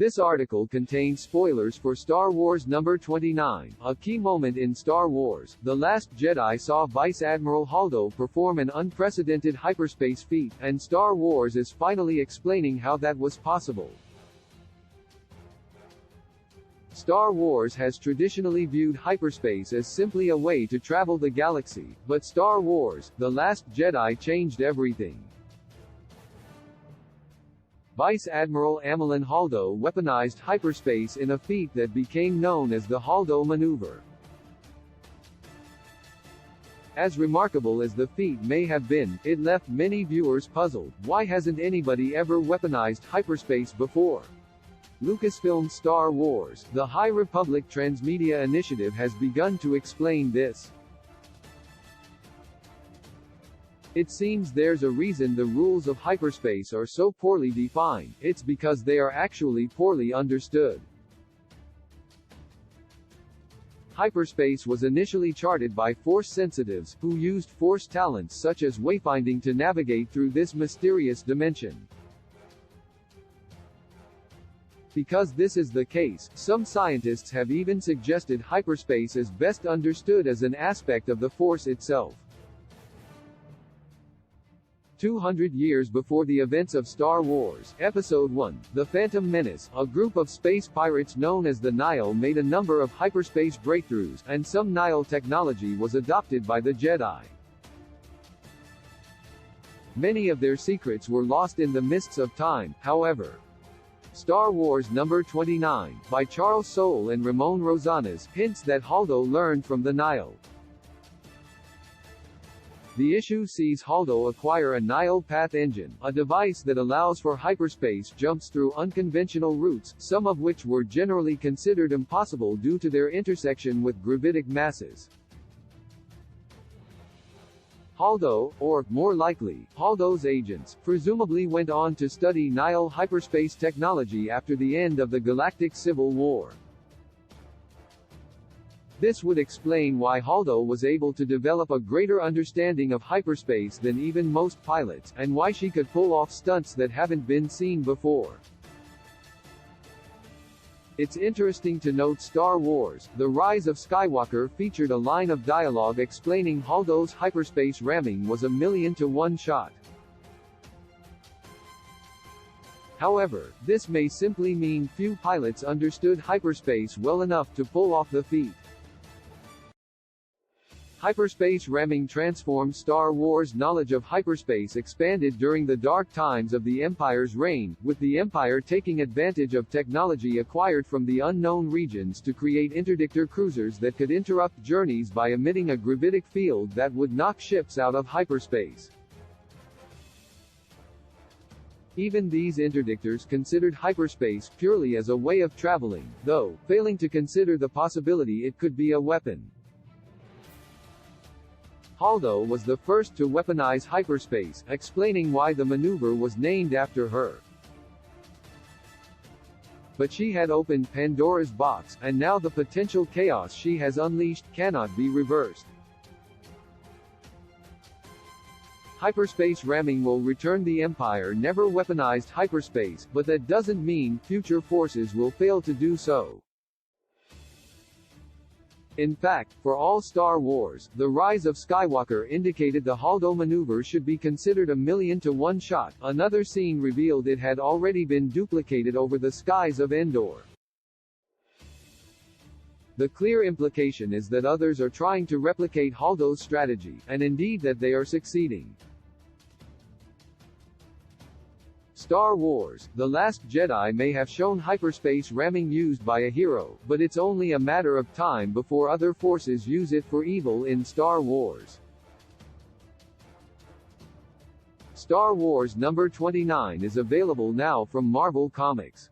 This article contains spoilers for Star Wars number 29. A key moment in Star Wars: The Last Jedi saw Vice Admiral Holdo perform an unprecedented hyperspace feat, and Star Wars is finally explaining how that was possible. Star Wars has traditionally viewed hyperspace as simply a way to travel the galaxy, but Star Wars: The Last Jedi changed everything. Vice Admiral Amilyn Holdo weaponized hyperspace in a feat that became known as the Holdo maneuver. As remarkable as the feat may have been, it left many viewers puzzled. Why hasn't anybody ever weaponized hyperspace before? Lucasfilm's Star Wars: The High Republic Transmedia Initiative has begun to explain this. It seems there's a reason the rules of hyperspace are so poorly defined. It's because they are actually poorly understood. Hyperspace was initially charted by Force sensitives, who used Force talents such as wayfinding to navigate through this mysterious dimension. Because this is the case, some scientists have even suggested hyperspace is best understood as an aspect of the Force itself. 200 years before the events of Star Wars, Episode 1, The Phantom Menace, a group of space pirates known as the Nihil made a number of hyperspace breakthroughs, and some Nihil technology was adopted by the Jedi. Many of their secrets were lost in the mists of time, however. Star Wars number 29, by Charles Soule and Ramon Rosales, hints that Holdo learned from the Nihil. The issue sees Holdo acquire a Nihil Path Engine, a device that allows for hyperspace jumps through unconventional routes, some of which were generally considered impossible due to their intersection with gravitic masses. Holdo, or, more likely, Holdo's agents, presumably went on to study Nihil hyperspace technology after the end of the Galactic Civil War. This would explain why Holdo was able to develop a greater understanding of hyperspace than even most pilots, and why she could pull off stunts that haven't been seen before. It's interesting to note Star Wars: The Rise of Skywalker featured a line of dialogue explaining Holdo's hyperspace ramming was a 1,000,000-to-1 shot. However, this may simply mean few pilots understood hyperspace well enough to pull off the feat. Hyperspace ramming transformed Star Wars' knowledge of hyperspace expanded during the dark times of the Empire's reign, with the Empire taking advantage of technology acquired from the unknown regions to create interdictor cruisers that could interrupt journeys by emitting a gravitic field that would knock ships out of hyperspace. Even these interdictors considered hyperspace purely as a way of traveling, though, failing to consider the possibility it could be a weapon. Holdo was the first to weaponize hyperspace, explaining why the maneuver was named after her. But she had opened Pandora's box, and now the potential chaos she has unleashed cannot be reversed. Hyperspace ramming will return. The Empire never weaponized hyperspace, but that doesn't mean future forces will fail to do so. In fact, for all Star Wars: The Rise of Skywalker indicated the Holdo maneuver should be considered a 1,000,000-to-1 shot. Another scene revealed it had already been duplicated over the skies of Endor. The clear implication is that others are trying to replicate Holdo's strategy, and indeed that they are succeeding. Star Wars: The Last Jedi may have shown hyperspace ramming used by a hero, but it's only a matter of time before other forces use it for evil in Star Wars. Star Wars number 29 is available now from Marvel Comics.